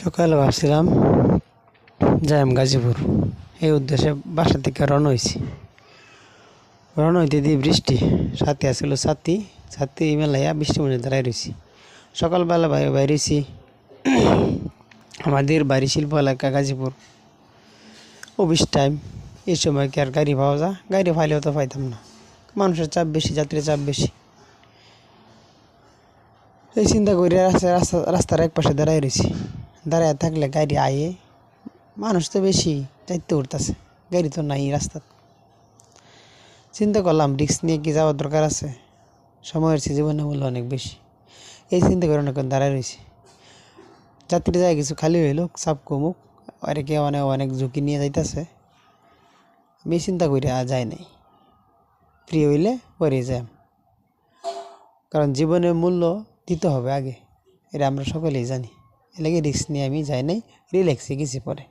সকালে ভাবছিলাম যাইম গাজীপুর। এই উদ্দেশ্যে বাসা থেকে রওনা হইতে দিয়ে বৃষ্টি সাথে আসছিল ছাতি মেলাইয়া বৃষ্টির মধ্যে দাঁড়াই রয়েছি। সকালবেলা বাইরেছি। আমাদের বাড়ি শিল্প এলাকা গাজীপুর, অফিস টাইম। এই সময় কি আর গাড়ি পাওয়া যায়? গাড়ি পাইলেও তো পাইতাম না, মানুষের চাপ বেশি, যাত্রীর চাপ বেশি। এই চিন্তা করে রাস্তার এক পাশে দাঁড়াই রয়েছি। দাঁড়ায় থাকলে গাড়ি আয়ে, মানুষ তো বেশি যাইতে উঠতেছে, গাড়ি তো নাই রাস্তা। চিন্তা করলাম রিক্স নিয়ে কি যাওয়ার দরকার আছে? সময়ের চেয়ে জীবনের মূল্য অনেক বেশি। এই চিন্তা করে অনেকক্ষণ দাঁড়ায় রয়েছি। যাত্রী যায় কিছু খালি হইল, চাপ কমুক, অনেকে অনেক ঝুঁকি নিয়ে যাইতেছে। আমি চিন্তা করি যাই নাই, ফ্রি হইলে পরে যাই, কারণ জীবনের মূল্য দিতে হবে আগে, এটা আমরা সকলেই জানি। এলাকা রিক্স নিয়ে আমি যাই নাই, রিল্যাক্সে গেছি পরে।